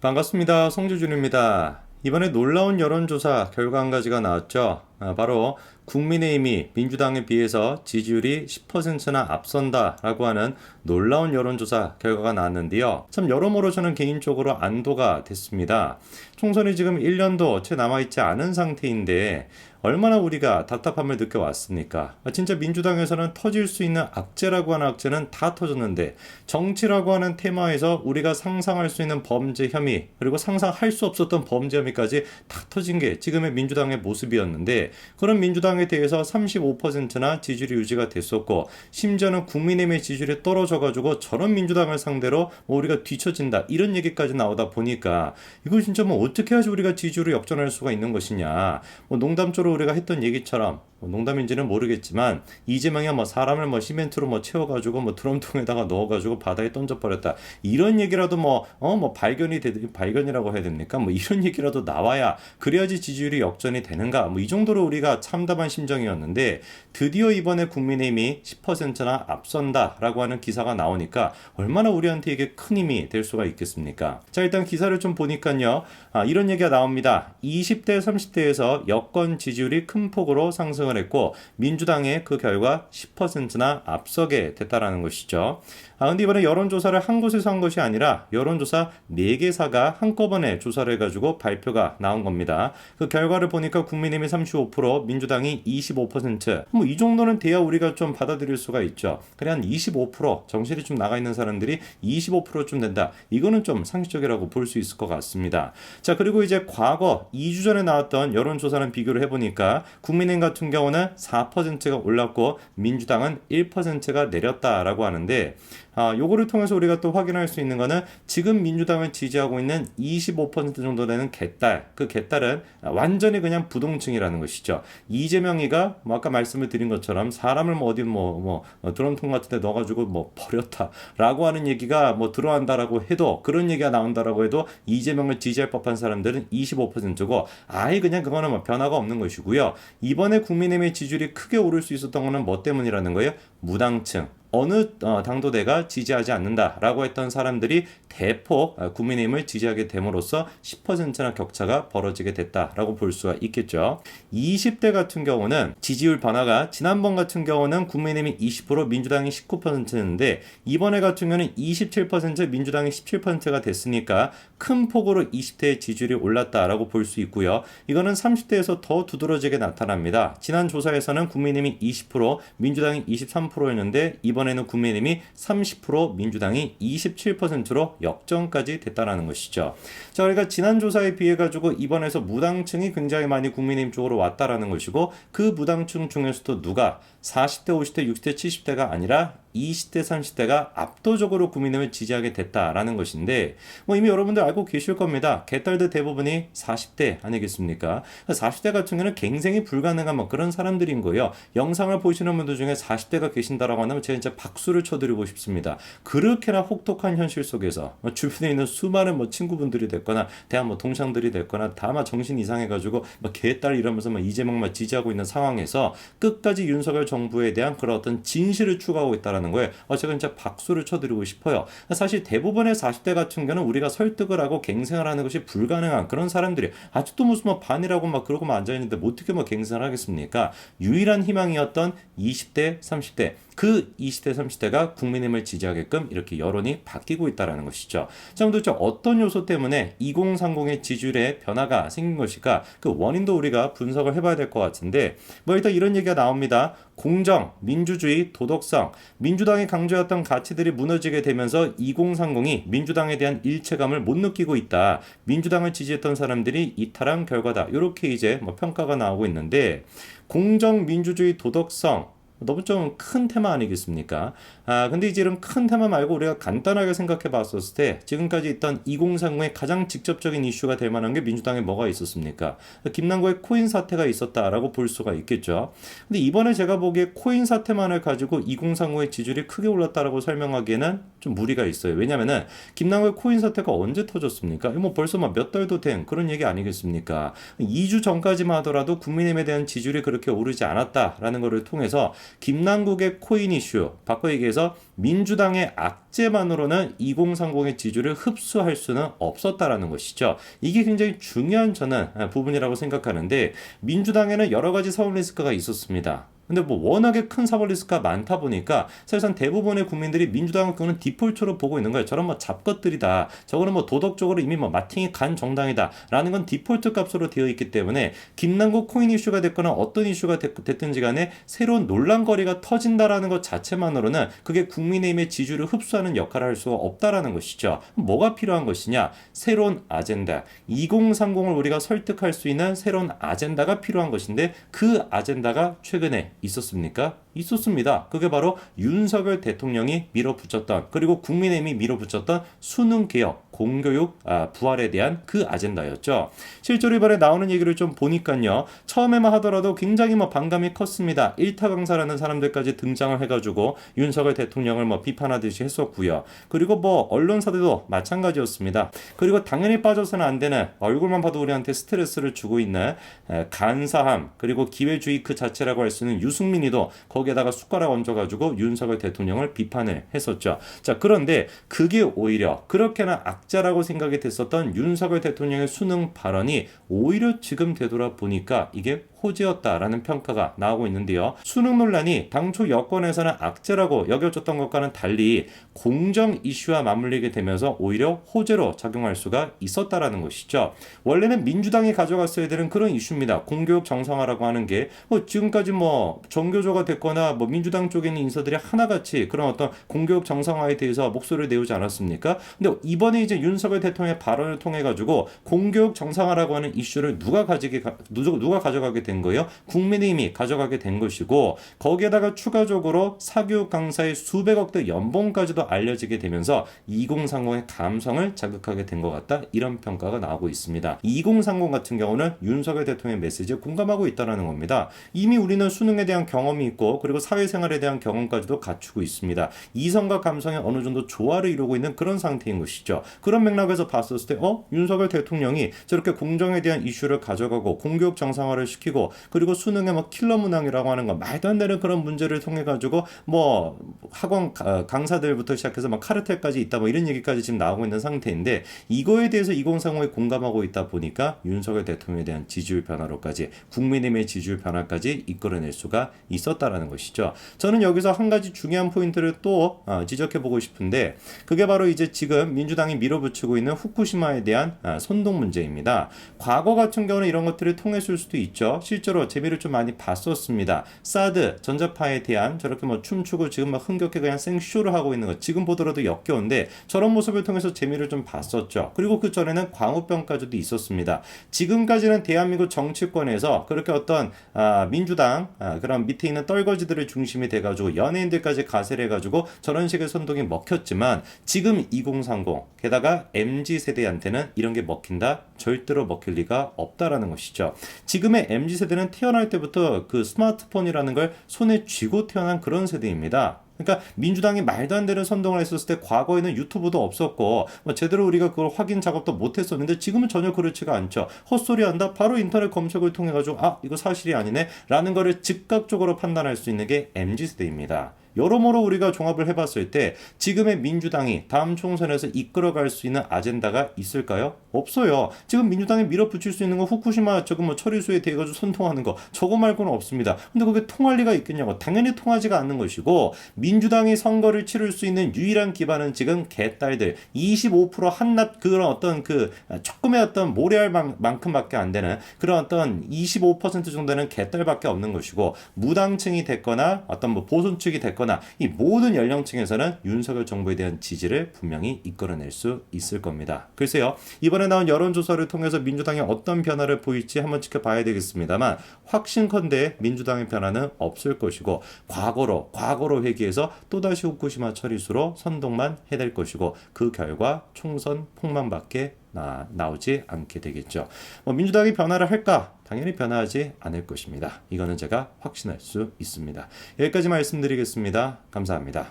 반갑습니다. 송주준입니다. 이번에 놀라운 여론조사 결과 한 가지가 나왔죠. 바로 국민의힘이 민주당에 비해서 지지율이 10%나 앞선다라고 하는 놀라운 여론조사 결과가 나왔는데요. 참 여러모로 저는 개인적으로 안도가 됐습니다. 총선이 지금 1년도 채 남아있지 않은 상태인데 얼마나 우리가 답답함을 느껴왔습니까? 진짜 민주당에서는 터질 수 있는 악재라고 하는 악재는 다 터졌는데 정치라고 하는 테마에서 우리가 상상할 수 있는 범죄 혐의 그리고 상상할 수 없었던 범죄 혐의까지 다 터진 게 지금의 민주당의 모습이었는데 그런 민주당에 대해서 35%나 지지율이 유지가 됐었고 심지어는 국민의힘의 지지율이 떨어져가지고 저런 민주당을 상대로 우리가 뒤처진다 이런 얘기까지 나오다 보니까 이거 진짜 어떻게 해야지 우리가 지지율을 역전할 수가 있는 것이냐 농담조로 우리가 했던 얘기처럼 농담인지는 모르겠지만 이재명이 사람을 시멘트로 채워가지고 드럼통에다가 넣어가지고 바다에 던져버렸다 이런 얘기라도 발견이라고 해야 됩니까? 이런 얘기라도 나와야 그래야지 지지율이 역전이 되는가 이 정도로 우리가 참담한 심정이었는데 드디어 이번에 국민의힘이 10%나 앞선다라고 하는 기사가 나오니까 얼마나 우리한테 이게 큰 힘이 될 수가 있겠습니까? 자, 일단 기사를 좀 보니까요. 이런 얘기가 나옵니다. 20대 30대에서 여권 지지율이 큰 폭으로 상승을 했고 민주당의 그 결과 10%나 앞서게 됐다라는 것이죠. 근데 이번에 여론조사를 한 곳에서 한 것이 아니라 여론조사 4개사가 한꺼번에 조사를 해가지고 발표가 나온 겁니다. 그 결과를 보니까 국민의힘이 35%, 민주당이 25%. 이 정도는 돼야 우리가 좀 받아들일 수가 있죠. 그래 한 25% 정신이 좀 나가 있는 사람들이 25%쯤 된다. 이거는 좀 상식적이라고 볼 수 있을 것 같습니다. 자, 그리고 이제 과거 2주 전에 나왔던 여론조사랑 비교를 해보니까 국민의힘 같은 경우는 4%가 올랐고 민주당은 1%가 내렸다라고 하는데 요거를 통해서 우리가 또 확인할 수 있는 거는 지금 민주당을 지지하고 있는 25% 정도 되는 개딸, 그 개딸은 완전히 그냥 부동층이라는 것이죠. 이재명이가 아까 말씀을 드린 것처럼 사람을 어디 드럼통 같은 데 넣어가지고 버렸다라고 하는 얘기가 들어간다라고 해도 그런 얘기가 나온다라고 해도 이재명을 지지할 법한 사람들은 25%고 아예 그냥 그거는 변화가 없는 것이고요. 이번에 국민의힘의 지지율이 크게 오를 수 있었던 거는 뭐 때문이라는 거예요? 무당층. 어느 당도대가 지지하지 않는다라고 했던 사람들이 대폭 국민의힘을 지지하게 됨으로써 10%나 격차가 벌어지게 됐다라고 볼 수가 있겠죠. 20대 같은 경우는 지지율 변화가 지난번 같은 경우는 국민의힘이 20% 민주당이 19%였는데 이번에 같은 경우는 27% 민주당이 17%가 됐으니까 큰 폭으로 20대의 지지율이 올랐다라고 볼 수 있고요. 이거는 30대에서 더 두드러지게 나타납니다. 지난 조사에서는 국민의힘이 20% 민주당이 23%였는데 이번에는 국민의힘이 30% 민주당이 27%로 역전까지 됐다라는 것이죠. 자, 그러니까 지난 조사에 비해 가지고 이번에서 무당층이 굉장히 많이 국민의힘 쪽으로 왔다라는 것이고 그 무당층 중에서도 누가 40대, 50대, 60대, 70대가 아니라 20대, 30대가 압도적으로 국민의힘을 지지하게 됐다라는 것인데 이미 여러분들 알고 계실 겁니다. 개딸들 대부분이 40대 아니겠습니까? 40대 같은 경우는 갱생이 불가능한 그런 사람들인 거예요. 영상을 보시는 분들 중에 40대가 계신다라고 하면 제가 진짜 박수를 쳐드리고 싶습니다. 그렇게나 혹독한 현실 속에서 주변에 있는 수많은 친구분들이 됐거나 대한 동창들이 됐거나 다 정신 이상해가지고 개딸 이러면서 이재명만 지지하고 있는 상황에서 끝까지 윤석열 정부에 대한 그런 어떤 진실을 추구하고 있다라는 거에 제가 진짜 박수를 쳐드리고 싶어요. 사실 대부분의 40대 같은 경우는 우리가 설득을 하고 갱생을 하는 것이 불가능한 그런 사람들이 아직도 무슨 반이라고 그러고만 앉아있는데 어떻게 갱생을 하겠습니까? 유일한 희망이었던 20대, 30대 그 20대, 30대가 국민의힘을 지지하게끔 이렇게 여론이 바뀌고 있다는 것이죠. 자, 도대체 어떤 요소 때문에 2030의 지지율에 변화가 생긴 것일까? 그 원인도 우리가 분석을 해봐야 될 것 같은데 일단 이런 얘기가 나옵니다. 공정, 민주주의, 도덕성, 민주당이 강조했던 가치들이 무너지게 되면서 2030이 민주당에 대한 일체감을 못 느끼고 있다. 민주당을 지지했던 사람들이 이탈한 결과다. 이렇게 이제 평가가 나오고 있는데 공정, 민주주의, 도덕성 너무 좀 큰 테마 아니겠습니까? 근데 이제 이런 큰 테마 말고 우리가 간단하게 생각해 봤었을 때 지금까지 있던 2030의 가장 직접적인 이슈가 될 만한 게 민주당에 뭐가 있었습니까? 김남국의 코인 사태가 있었다라고 볼 수가 있겠죠. 근데 이번에 제가 보기에 코인 사태만을 가지고 2030의 지지율이 크게 올랐다라고 설명하기에는 좀 무리가 있어요. 왜냐면은 김남국 코인 사태가 언제 터졌습니까? 뭐 벌써 막 몇 달도 된 그런 얘기 아니겠습니까? 2주 전까지만 하더라도 국민의힘에 대한 지지율이 그렇게 오르지 않았다라는 것을 통해서 김남국의 코인 이슈, 바꿔 얘기해서 민주당의 악재만으로는 2030의 지지율을 흡수할 수는 없었다라는 것이죠. 이게 굉장히 중요한 저는 부분이라고 생각하는데 민주당에는 여러 가지 사법 리스크가 있었습니다. 근데 뭐 워낙에 큰 사법 리스크가 많다 보니까 사실상 대부분의 국민들이 민주당은 그거는 디폴트로 보고 있는 거예요. 저런 뭐 잡것들이다. 저거는 뭐 도덕적으로 이미 뭐 마팅이 간 정당이다. 라는 건 디폴트 값으로 되어 있기 때문에 김남국 코인 이슈가 됐거나 어떤 이슈가 됐든지 간에 새로운 논란거리가 터진다라는 것 자체만으로는 그게 국민의힘의 지지율을 흡수하는 역할을 할 수가 없다라는 것이죠. 뭐가 필요한 것이냐? 새로운 아젠다. 2030을 우리가 설득할 수 있는 새로운 아젠다가 필요한 것인데 그 아젠다가 최근에 있었습니까? 있었습니다. 그게 바로 윤석열 대통령이 밀어붙였던 그리고 국민의힘이 밀어붙였던 수능개혁, 공교육 부활에 대한 그 아젠다였죠. 실제로 이번에 나오는 얘기를 좀 보니까요. 처음에만 하더라도 굉장히 뭐 반감이 컸습니다. 일타 강사라는 사람들까지 등장을 해가지고 윤석열 대통령을 뭐 비판하듯이 했었고요. 그리고 뭐 언론사들도 마찬가지였습니다. 그리고 당연히 빠져서는 안 되는 얼굴만 봐도 우리한테 스트레스를 주고 있는 간사함 그리고 기회주의 그 자체라고 할 수 있는 유승민이도 거기에다가 숟가락 얹어가지고 윤석열 대통령을 비판을 했었죠. 자, 그런데 그게 오히려 그렇게나 악자라고 생각이 됐었던 윤석열 대통령의 수능 발언이 오히려 지금 되돌아보니까 이게 호재였다라는 평가가 나오고 있는데요. 수능 논란이 당초 여권에서는 악재라고 여겨졌던 것과는 달리 공정 이슈와 맞물리게 되면서 오히려 호재로 작용할 수가 있었다라는 것이죠. 원래는 민주당이 가져갔어야 되는 그런 이슈입니다. 공교육 정상화라고 하는 게 지금까지 뭐 정교조가 됐거나 뭐 민주당 쪽에 있는 인사들이 하나같이 그런 어떤 공교육 정상화에 대해서 목소리를 내오지 않았습니까? 근데 이번에 이제 윤석열 대통령의 발언을 통해 가지고 공교육 정상화라고 하는 이슈를 누가 가져가게 된 거예요? 국민의힘이 가져가게 된 것이고 거기에다가 추가적으로 사교육 강사의 수백억대 연봉까지도 알려지게 되면서 2030의 감성을 자극하게 된 것 같다. 이런 평가가 나오고 있습니다. 2030 같은 경우는 윤석열 대통령의 메시지에 공감하고 있다는 겁니다. 이미 우리는 수능에 대한 경험이 있고 그리고 사회생활에 대한 경험까지도 갖추고 있습니다. 이성과 감성이 어느 정도 조화를 이루고 있는 그런 상태인 것이죠. 그런 맥락에서 봤었을 때 윤석열 대통령이 저렇게 공정에 대한 이슈를 가져가고 공교육 정상화를 시키고 그리고 수능에 뭐 킬러 문항이라고 하는 거 말도 안 되는 그런 문제를 통해 가지고 뭐 학원 강사들부터 시작해서 막 카르텔까지 있다 뭐 이런 얘기까지 지금 나오고 있는 상태인데 이거에 대해서 2030에 공감하고 있다 보니까 윤석열 대통령에 대한 지지율 변화로까지 국민의힘의 지지율 변화까지 이끌어낼 수가 있었다라는 것이죠. 저는 여기서 한 가지 중요한 포인트를 또 지적해보고 싶은데 그게 바로 이제 지금 민주당이 밀어붙이고 있는 후쿠시마에 대한 선동 문제입니다. 과거 같은 경우는 이런 것들이 통했을 수도 있죠. 실제로 재미를 좀 많이 봤었습니다. 사드 전자파에 대한 저렇게 뭐 춤추고 지금 막 흥겹게 그냥 생쇼를 하고 있는 거 지금 보더라도 역겨운데 저런 모습을 통해서 재미를 좀 봤었죠. 그리고 그 전에는 광우병까지도 있었습니다. 지금까지는 대한민국 정치권에서 그렇게 어떤 민주당 그런 밑에 있는 떨거지들을 중심이 돼가지고 연예인들까지 가세를 해가지고 저런 식의 선동이 먹혔지만 지금 2030 게다가 MZ세대한테는 이런 게 먹힌다? 절대로 먹힐 리가 없다라는 것이죠. 지금의 MZ세대는 태어날 때부터 그 스마트폰이라는 걸 손에 쥐고 태어난 그런 세대입니다. 그러니까 민주당이 말도 안 되는 선동을 했었을 때 과거에는 유튜브도 없었고 뭐 제대로 우리가 그걸 확인 작업도 못 했었는데 지금은 전혀 그렇지가 않죠. 헛소리 한다? 바로 인터넷 검색을 통해 가지고 이거 사실이 아니네? 라는 거를 즉각적으로 판단할 수 있는 게 MZ세대입니다. 여러모로 우리가 종합을 해봤을 때 지금의 민주당이 다음 총선에서 이끌어갈 수 있는 아젠다가 있을까요? 없어요. 지금 민주당이 밀어붙일 수 있는 거 후쿠시마 저거 뭐 처리수에 대해 가지고 선통하는 거 저거 말고는 없습니다. 근데 그게 통할 리가 있겠냐고. 당연히 통하지가 않는 것이고 민주당이 선거를 치를 수 있는 유일한 기반은 지금 개딸들 25% 한낱 그런 어떤 그 조금의 어떤 모래알 만큼밖에 안 되는 그런 어떤 25% 정도는 개딸밖에 없는 것이고 무당층이 됐거나 어떤 뭐 보수층이 됐거나 이 모든 연령층에서는 윤석열 정부에 대한 지지를 분명히 이끌어낼 수 있을 겁니다. 글쎄요. 이번에 나온 여론조사를 통해서 민주당이 어떤 변화를 보일지 한번 지켜봐야 되겠습니다만 확신컨대 민주당의 변화는 없을 것이고 과거로 회귀해서 또다시 후쿠시마 처리수로 선동만 해댈 것이고 그 결과 총선 폭망밖에 나오지 않게 되겠죠. 민주당이 변화를 할까? 당연히 변화하지 않을 것입니다. 이거는 제가 확신할 수 있습니다. 여기까지 말씀드리겠습니다. 감사합니다.